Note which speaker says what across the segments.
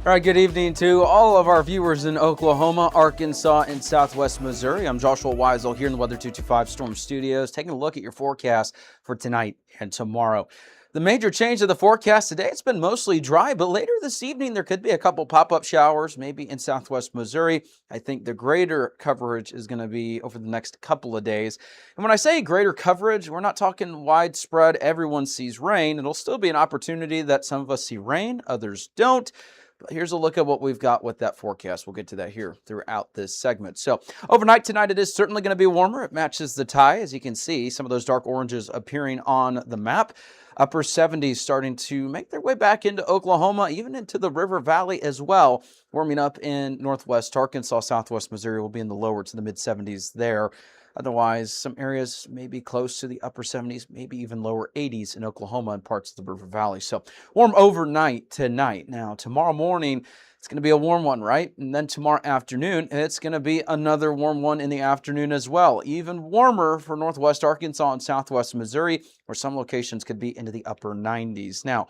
Speaker 1: All right, good evening to all of our viewers in Oklahoma, Arkansas, and Southwest Missouri. I'm Joshua Weisel here in the Weather 225 Storm Studios, taking a look at your forecast for tonight and tomorrow. The major change of the forecast today, it's been mostly dry, but later this evening there could be a couple pop-up showers, maybe in Southwest Missouri. I think the greater coverage is going to be over the next couple of days. And when I say greater coverage, we're not talking widespread, everyone sees rain. It'll still be an opportunity that some of us see rain, others don't. But here's a look at what we've got with that forecast. We'll get to that here throughout this segment. So overnight tonight, it is certainly going to be warmer. It matches the tie. As you can see, some of those dark oranges appearing on the map. Upper 70s starting to make their way back into Oklahoma, even into the River Valley as well. Warming up in northwest Arkansas, southwest Missouri will be in the lower to the mid 70s there. Otherwise, some areas may be close to the upper 70s, maybe even lower 80s in Oklahoma and parts of the River Valley. So warm overnight tonight. Now, tomorrow morning, it's going to be a warm one, right? And then tomorrow afternoon, it's going to be another warm one in the afternoon as well. Even warmer for northwest Arkansas and southwest Missouri, where some locations could be into the upper 90s. Now,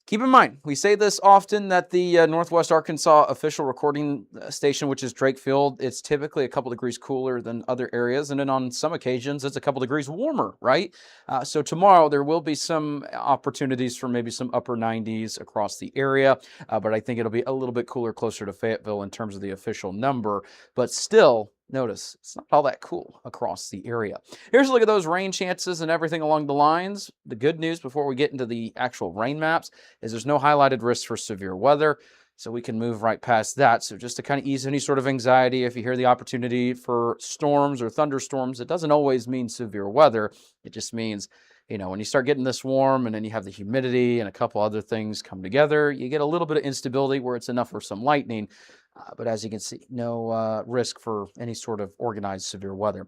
Speaker 1: keep in mind, we say this often that the Northwest Arkansas official recording station, which is Drake Field, it's typically a couple degrees cooler than other areas. And then on some occasions, it's a couple degrees warmer, right? So tomorrow, there will be some opportunities for maybe some upper 90s across the area. But I think it'll be a little bit cooler closer to Fayetteville in terms of the official number. But still, notice it's not all that cool across the area. Here's a look at those rain chances and everything along the lines. The good news before we get into the actual rain maps is there's no highlighted risk for severe weather, so we can move right past that. So just to kind of ease any sort of anxiety, if you hear the opportunity for storms or thunderstorms, it doesn't always mean severe weather. It just means, you know, when you start getting this warm and then you have the humidity and a couple other things come together, you get a little bit of instability where it's enough for some lightning. But as you can see, no risk for any sort of organized severe weather.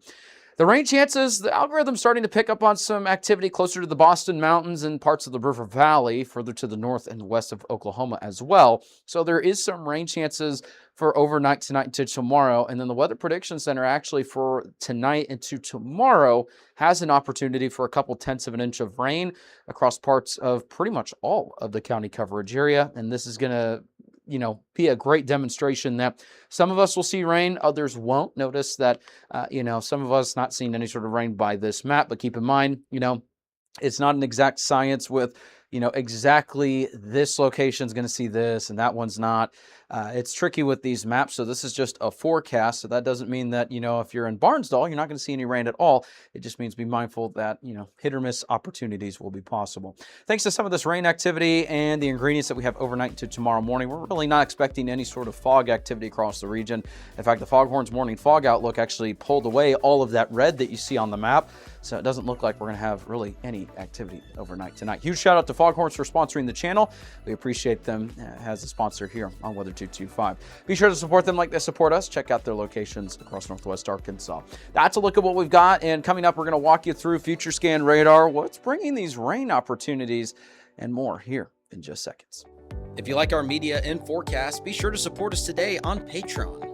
Speaker 1: The rain chances, the algorithm's starting to pick up on some activity closer to the Boston Mountains and parts of the River Valley, further to the north and west of Oklahoma as well. So there is some rain chances for overnight tonight into tomorrow. And then the Weather Prediction Center actually for tonight into tomorrow has an opportunity for a couple tenths of an inch of rain across parts of pretty much all of the county coverage area. And this is going to be a great demonstration that some of us will see rain, others won't. Notice that, some of us not seeing any sort of rain by this map, but keep in mind, it's not an exact science with, exactly this location is going to see this and that one's not. It's tricky with these maps. So this is just a forecast. So that doesn't mean that, if you're in Barnsdall, you're not going to see any rain at all. It just means be mindful that, hit or miss opportunities will be possible. Thanks to some of this rain activity and the ingredients that we have overnight to tomorrow morning, we're really not expecting any sort of fog activity across the region. In fact, the Foghorns morning fog outlook actually pulled away all of that red that you see on the map. So it doesn't look like we're going to have really any activity overnight tonight. Huge shout out to Foghorns for sponsoring the channel. We appreciate them as a sponsor here on Weather 225. Be sure to support them like they support us. Check out their locations across northwest Arkansas. That's a look at what we've got. And coming up, we're going to walk you through Future Scan Radar, what's bringing these rain opportunities, and more here in just seconds. If you like our media and forecasts, be sure to support us today on Patreon.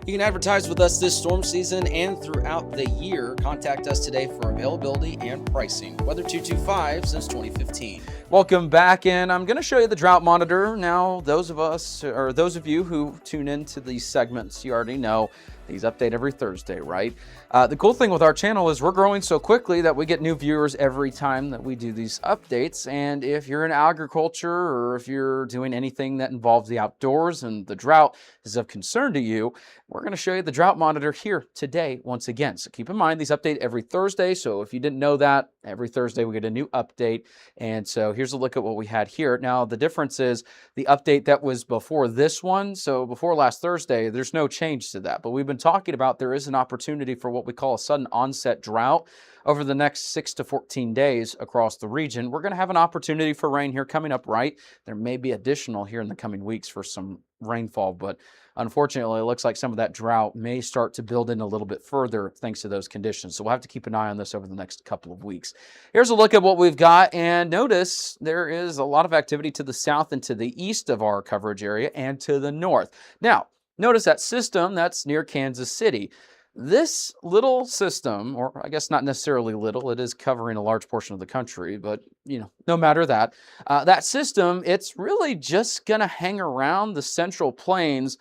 Speaker 1: You can advertise with us this storm season and throughout the year. Contact us today for availability and pricing. Weather 225 since 2015. Welcome back, and I'm going to show you the drought monitor. Now, those of you who tune into these segments, you already know these update every Thursday, right? The cool thing with our channel is we're growing so quickly that we get new viewers every time that we do these updates. And if you're in agriculture or if you're doing anything that involves the outdoors and the drought is of concern to you, we're going to show you the drought monitor here today once again. So keep in mind, these update every Thursday. So if you didn't know that, every Thursday we get a new update. And so here's a look at what we had here. Now, the difference is the update that was before this one. So before last Thursday, there's no change to that. But we've been talking about there is an opportunity for what we call a sudden onset drought over the next 6 to 14 days across the region. We're going to have an opportunity for rain here coming up, right? There may be additional here in the coming weeks for some rainfall, but unfortunately, it looks like some of that drought may start to build in a little bit further thanks to those conditions. So we'll have to keep an eye on this over the next couple of weeks. Here's a look at what we've got, and notice there is a lot of activity to the south and to the east of our coverage area and to the north. Now, notice that system that's near Kansas City. This little system, or I guess not necessarily little, it is covering a large portion of the country, but no matter that, that system, it's really just going to hang around the Central Plains,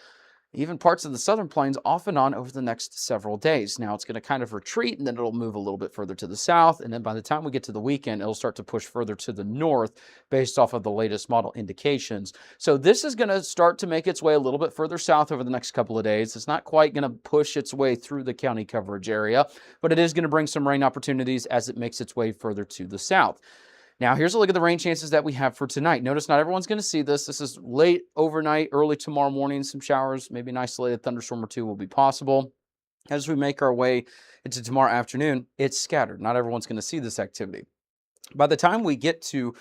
Speaker 1: even parts of the Southern Plains, off and on over the next several days. Now it's going to kind of retreat, and then it'll move a little bit further to the south. And then by the time we get to the weekend, it'll start to push further to the north based off of the latest model indications. So this is going to start to make its way a little bit further south over the next couple of days. It's not quite going to push its way through the county coverage area, but it is going to bring some rain opportunities as it makes its way further to the south. Now, here's a look at the rain chances that we have for tonight. Notice not everyone's going to see this. This is late overnight, early tomorrow morning. Some showers, maybe an isolated thunderstorm or two will be possible. As we make our way into tomorrow afternoon, it's scattered. Not everyone's going to see this activity. By the time we get to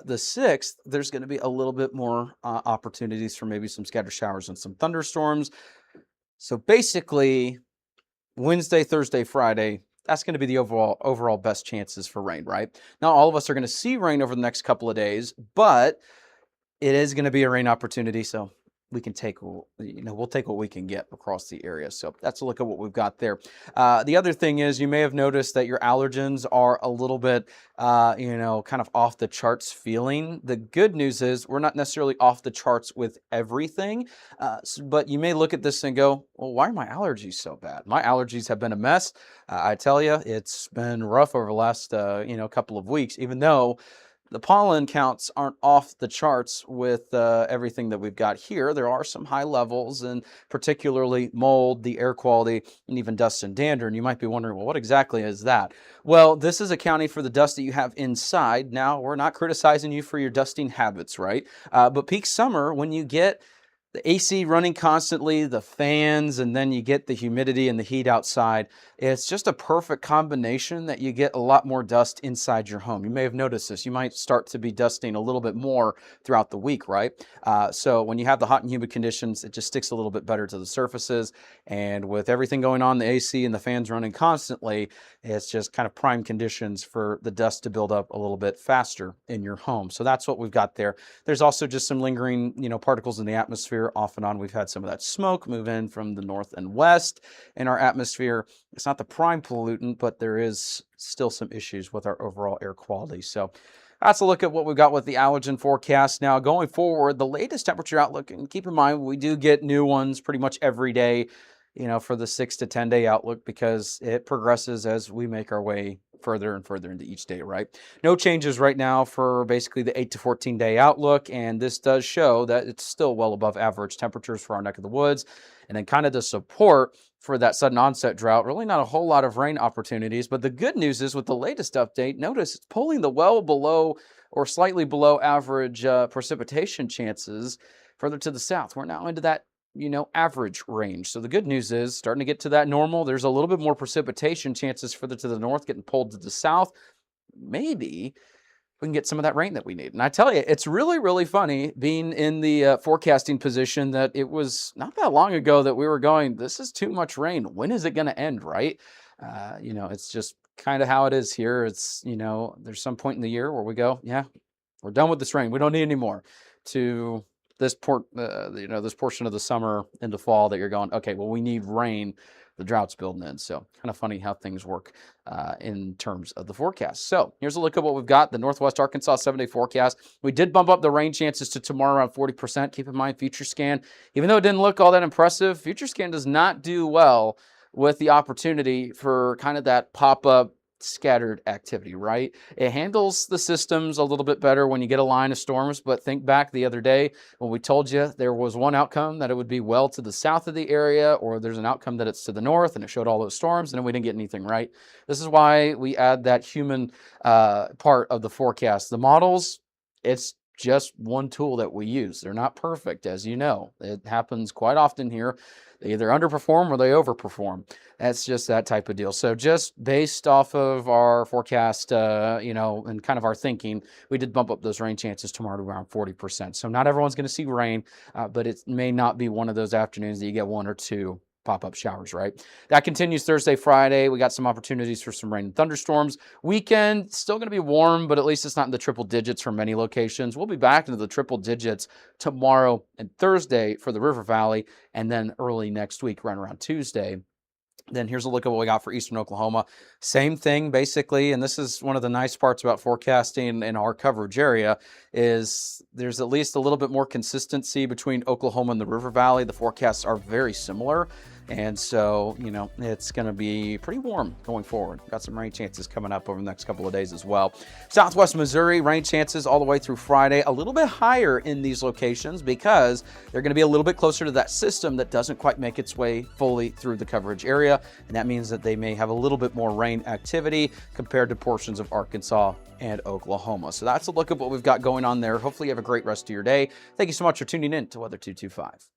Speaker 1: the 6th, there's going to be a little bit more opportunities for maybe some scattered showers and some thunderstorms. So basically, Wednesday, Thursday, Friday, that's going to be the overall best chances for rain, right? Now, all of us are going to see rain over the next couple of days, but it is going to be a rain opportunity, so we can take, we'll take what we can get across the area. So that's a look at what we've got there. The other thing is, you may have noticed that your allergens are a little bit, kind of off the charts feeling. The good news is we're not necessarily off the charts with everything, but you may look at this and go, well, why are my allergies so bad? My allergies have been a mess. I tell you, it's been rough over the last, couple of weeks, even though the pollen counts aren't off the charts with everything that we've got here. There are some high levels, and particularly mold, the air quality, and even dust and dander. And you might be wondering, well, what exactly is that? Well, this is accounting for the dust that you have inside. Now, we're not criticizing you for your dusting habits, right? But peak summer, when you get the AC running constantly, the fans, and then you get the humidity and the heat outside, it's just a perfect combination that you get a lot more dust inside your home. You may have noticed this. You might start to be dusting a little bit more throughout the week, right? So when you have the hot and humid conditions, it just sticks a little bit better to the surfaces. And with everything going on, the AC and the fans running constantly, it's just kind of prime conditions for the dust to build up a little bit faster in your home. So that's what we've got there. There's also just some lingering, particles in the atmosphere. Off and on, we've had some of that smoke move in from the north and west in our atmosphere. It's not the prime pollutant, but there is still some issues with our overall air quality. So that's a look at what we've got with the allergen forecast. Now, going forward, the latest temperature outlook, and keep in mind, we do get new ones pretty much every day, for the 6 to 10 day outlook, because it progresses as we make our way further and further into each day, right? No changes right now for basically the 8 to 14 day outlook, and this does show that it's still well above average temperatures for our neck of the woods. And then kind of the support for that sudden onset drought, really not a whole lot of rain opportunities. But the good news is, with the latest update, notice it's pulling the well below or slightly below average precipitation chances further to the south. We're now into that average range. So the good news is, starting to get to that normal. There's a little bit more precipitation chances further to the north, getting pulled to the south. Maybe we can get some of that rain that we need. And I tell you, it's really, really funny being in the forecasting position that it was not that long ago that we were going, this is too much rain. When is it going to end, right? It's just kind of how it is here. It's, there's some point in the year where we go, yeah, we're done with this rain. We don't need any more. To this this portion of the summer into fall that you're going, okay, well, we need rain. The drought's building in. So kind of funny how things work in terms of the forecast. So here's a look at what we've got. The Northwest Arkansas 7-day forecast. We did bump up the rain chances to tomorrow around 40%. Keep in mind, Future Scan, even though it didn't look all that impressive, Future Scan does not do well with the opportunity for kind of that pop-up scattered activity, right? It handles the systems a little bit better when you get a line of storms, but think back the other day when we told you there was one outcome that it would be well to the south of the area, or there's an outcome that it's to the north, and it showed all those storms, and then we didn't get anything right. This is why we add that human part of the forecast. The models, it's just one tool that we use. They're not perfect, as you know. It happens quite often here. They either underperform or they overperform. That's just that type of deal. So just based off of our forecast, and kind of our thinking, we did bump up those rain chances tomorrow to around 40%. So not everyone's going to see rain, but it may not be one of those afternoons that you get one or two pop-up showers, right? That continues Thursday, Friday. We got some opportunities for some rain and thunderstorms. Weekend, still going to be warm, but at least it's not in the triple digits for many locations. We'll be back into the triple digits tomorrow and Thursday for the River Valley, and then early next week, right around Tuesday, Then here's a look at what we got for eastern Oklahoma. Same thing, basically, and this is one of the nice parts about forecasting in our coverage area is there's at least a little bit more consistency between Oklahoma and the River Valley. The forecasts are very similar, and so, it's going to be pretty warm going forward. Got some rain chances coming up over the next couple of days as well. Southwest Missouri, rain chances all the way through Friday, a little bit higher in these locations because they're going to be a little bit closer to that system that doesn't quite make its way fully through the coverage area. And that means that they may have a little bit more rain activity compared to portions of Arkansas and Oklahoma. So that's a look at what we've got going on there. Hopefully you have a great rest of your day. Thank you so much for tuning in to Weather 225.